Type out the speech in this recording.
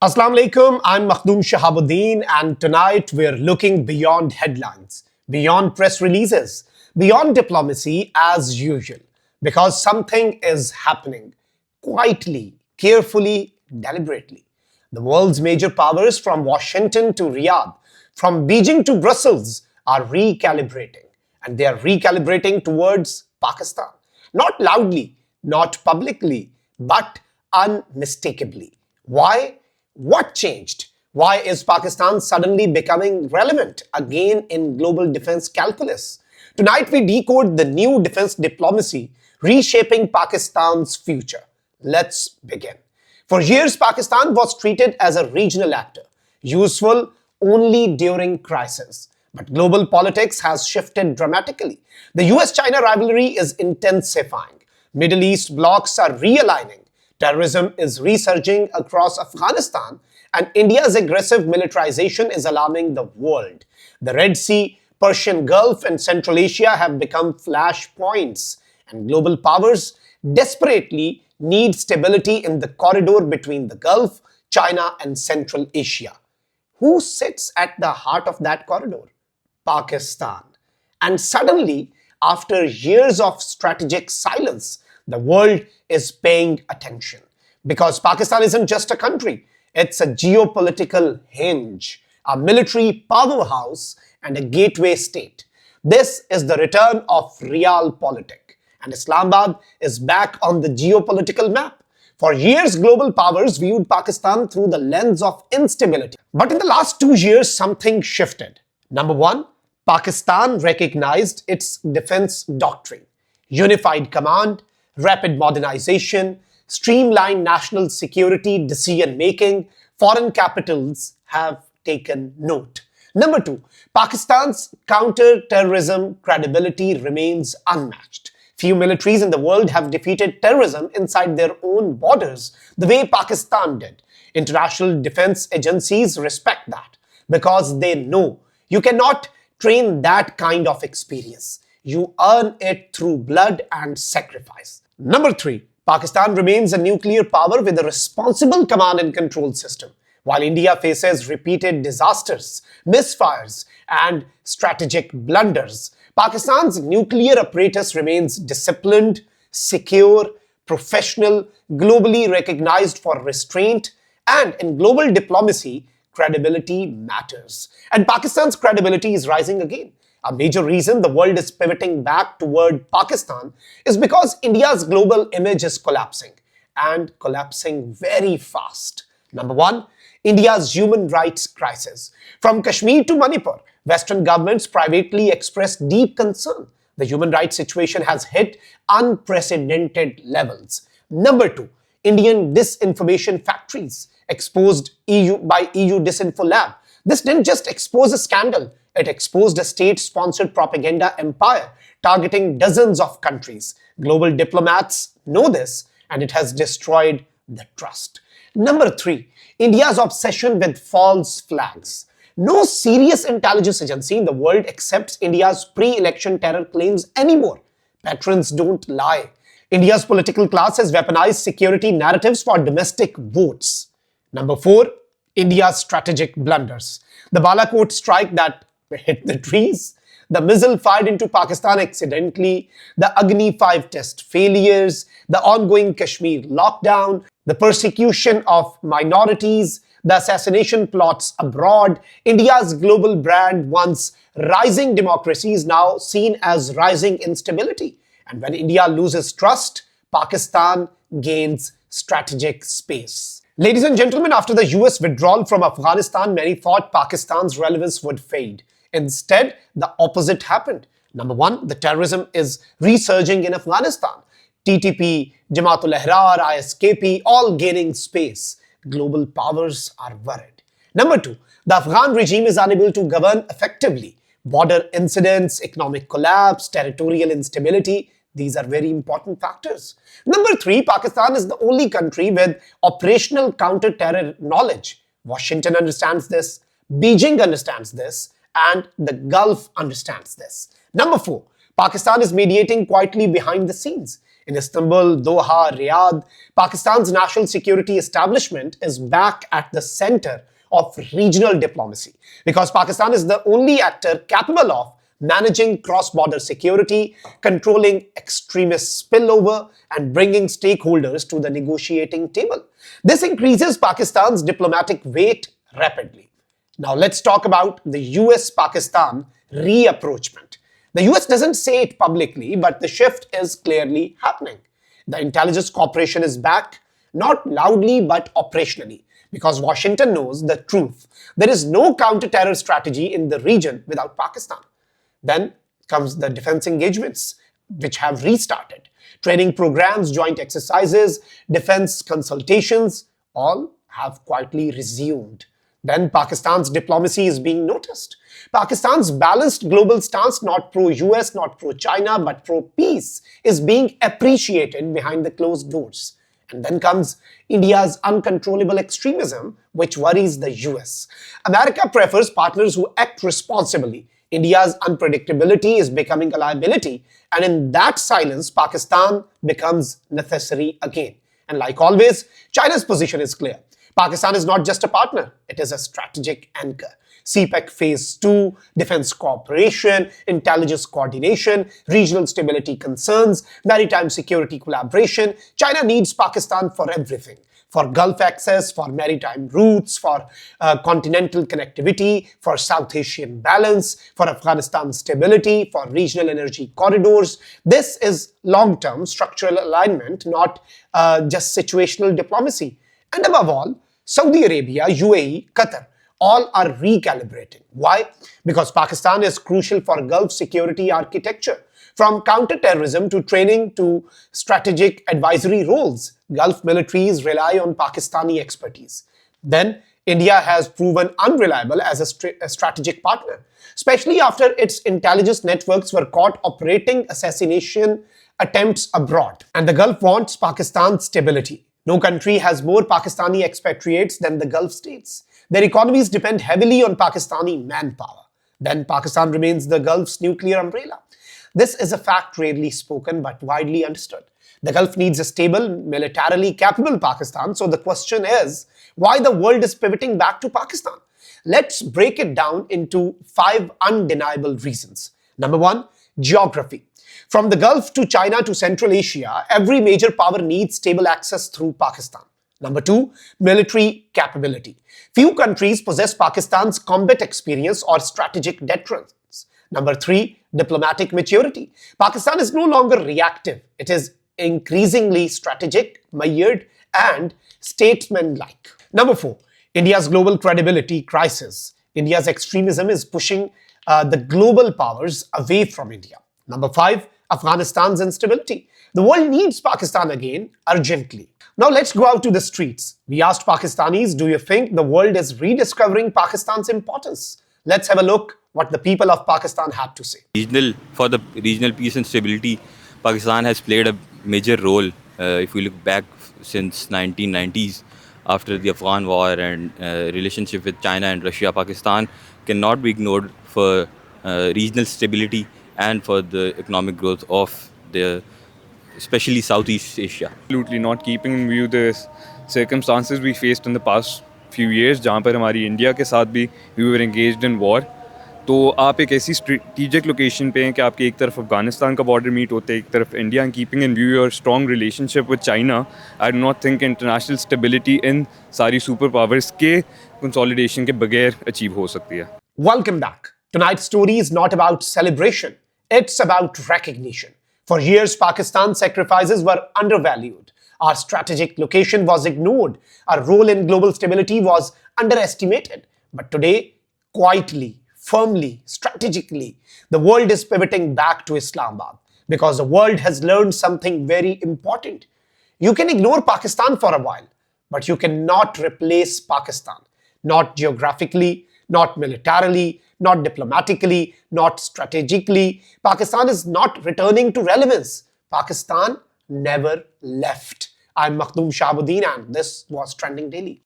Assalamu alaikum, I'm Makhdoom Shahabuddin, and tonight we're looking beyond headlines, beyond press releases, beyond diplomacy as usual, because something is happening quietly, carefully, deliberately. The world's major powers, from Washington to Riyadh, from Beijing to Brussels, are recalibrating, and they are recalibrating towards Pakistan. Not loudly, not publicly, but unmistakably. Why? What changed? Why is Pakistan suddenly becoming relevant again in global defense calculus? Tonight we decode the new defense diplomacy reshaping Pakistan's future. Let's begin. For years, Pakistan was treated as a regional actor, useful only during crisis. But global politics has shifted dramatically. The US-China rivalry is intensifying. Middle East blocs are realigning. Terrorism is resurging across Afghanistan, and India's aggressive militarization is alarming the world. The Red Sea, Persian Gulf, and Central Asia have become flashpoints, and global powers desperately need stability in the corridor between the Gulf, China, and Central Asia. Who sits at the heart of that corridor? Pakistan. And suddenly, after years of strategic silence, the world is paying attention. Because Pakistan isn't just a country, it's a geopolitical hinge, a military powerhouse, and a gateway state. This is the return of realpolitik, and Islamabad is back on the geopolitical map. For years, global powers viewed Pakistan through the lens of instability. But in the last 2 years, something shifted. Number one, Pakistan recognized its defense doctrine: unified command, rapid modernization, streamlined national security decision-making. Foreign capitals have taken note. Number two, Pakistan's counter-terrorism credibility remains unmatched. Few militaries in the world have defeated terrorism inside their own borders the way Pakistan did. International defense agencies respect that because they know you cannot train that kind of experience. You earn it through blood and sacrifice. Number three, Pakistan remains a nuclear power with a responsible command and control system. While India faces repeated disasters, misfires, and strategic blunders, Pakistan's nuclear apparatus remains disciplined, secure, professional, globally recognized for restraint, and in global diplomacy, credibility matters. And Pakistan's credibility is rising again. A major reason the world is pivoting back toward Pakistan is because India's global image is collapsing, and collapsing very fast. Number one, India's human rights crisis. From Kashmir to Manipur, Western governments privately expressed deep concern. The human rights situation has hit unprecedented levels. Number two, Indian disinformation factories exposed by EU Disinfo Lab. This didn't just expose a scandal, it exposed a state-sponsored propaganda empire targeting dozens of countries. Global diplomats know this, and it has destroyed the trust. Number three, India's obsession with false flags. No serious intelligence agency in the world accepts India's pre-election terror claims anymore. Patrons don't lie. India's political class has weaponized security narratives for domestic votes. Number four, India's strategic blunders. The Balakot strike that hit the trees, the missile fired into Pakistan accidentally, the Agni 5 test failures, the ongoing Kashmir lockdown, the persecution of minorities, the assassination plots abroad. India's global brand, once rising democracy, is now seen as rising instability. And when India loses trust, Pakistan gains strategic space. Ladies and gentlemen, after the US withdrawal from Afghanistan, many thought Pakistan's relevance would fade. Instead, the opposite happened. Number one, the terrorism is resurging in Afghanistan. TTP, Jamaatul Ahrar, ISKP, all gaining space. Global powers are worried. Number two, the Afghan regime is unable to govern effectively. Border incidents, economic collapse, territorial instability, these are very important factors. Number three, Pakistan is the only country with operational counter-terror knowledge. Washington understands this, Beijing understands this, and the Gulf understands this. Number four, Pakistan is mediating quietly behind the scenes. In Istanbul, Doha, Riyadh, Pakistan's national security establishment is back at the center of regional diplomacy because Pakistan is the only actor capable of managing cross-border security, controlling extremist spillover, and bringing stakeholders to the negotiating table. This increases Pakistan's diplomatic weight rapidly. Now let's talk about the US-Pakistan reapproachment. The US doesn't say it publicly, but the shift is clearly happening. The intelligence cooperation is back, not loudly but operationally, because Washington knows the truth. There is no counter-terror strategy in the region without Pakistan. Then comes the defense engagements, which have restarted. Training programs, joint exercises, defense consultations, all have quietly resumed. Then Pakistan's diplomacy is being noticed. Pakistan's balanced global stance, not pro-US, not pro-China, but pro-peace, is being appreciated behind the closed doors. And then comes India's uncontrollable extremism, which worries the US. America prefers partners who act responsibly. India's unpredictability is becoming a liability, and in that silence, Pakistan becomes necessary again. And like always, China's position is clear. Pakistan is not just a partner, it is a strategic anchor. CPEC Phase 2, defense cooperation, intelligence coordination, regional stability concerns, maritime security collaboration. China needs Pakistan for everything. For Gulf access, for maritime routes, for continental connectivity, for South Asian balance, for Afghanistan stability, for regional energy corridors. This is long-term structural alignment, not just situational diplomacy. And above all, Saudi Arabia, UAE, Qatar, all are recalibrating. Why? Because Pakistan is crucial for Gulf security architecture. From counter-terrorism to training to strategic advisory roles, Gulf militaries rely on Pakistani expertise. Then, India has proven unreliable as a strategic partner, especially after its intelligence networks were caught operating assassination attempts abroad. And the Gulf wants Pakistan's stability. No country has more Pakistani expatriates than the Gulf states. Their economies depend heavily on Pakistani manpower. Then Pakistan remains the Gulf's nuclear umbrella. This is a fact rarely spoken but widely understood. The Gulf needs a stable, militarily capable Pakistan, so the question is, why the world is pivoting back to Pakistan? Let's break it down into 5 undeniable reasons. Number 1, geography. From the Gulf to China to Central Asia, every major power needs stable access through Pakistan. Number 2, military capability. Few countries possess Pakistan's combat experience or strategic deterrence. Number 3, diplomatic maturity. Pakistan is no longer reactive. It is increasingly strategic, mired, and statesman-like. Number 4, India's global credibility crisis. India's extremism is pushing the global powers away from India. Number 5, Afghanistan's instability. The world needs Pakistan again, urgently. Now let's go out to the streets. We asked Pakistanis, do you think the world is rediscovering Pakistan's importance? Let's have a look what the people of Pakistan had to say. For the regional peace and stability, Pakistan has played a major role. If we look back since 1990s, after the Afghan war and relationship with China and Russia, Pakistan cannot be ignored for regional stability and for the economic growth of especially Southeast Asia. Absolutely not keeping in view the circumstances we faced in the past few years, जहाँ पर हमारी India के साथ भी we were engaged in war. तो आप एक ऐसी स्ट्रेटेजिक लोकेशन पे हैं कि आपके एक तरफ अफगानिस्तान का बॉर्डर मीट होता है, एक तरफ India, and keeping in view your strong relationship with China, I do not think international stability in सारी सुपर पावर्स के कंसोलिडेशन के बगैर अचीव हो सकती है. Welcome back. Tonight's story is not about celebration. It's about recognition. For years, Pakistan's sacrifices were undervalued. Our strategic location was ignored. Our role in global stability was underestimated. But today, quietly, firmly, strategically, the world is pivoting back to Islamabad because the world has learned something very important. You can ignore Pakistan for a while, but you cannot replace Pakistan. Not geographically, not militarily, not diplomatically, not strategically. Pakistan is not returning to relevance. Pakistan never left. I'm Makhdoom Shahabuddin and this was Trending Daily.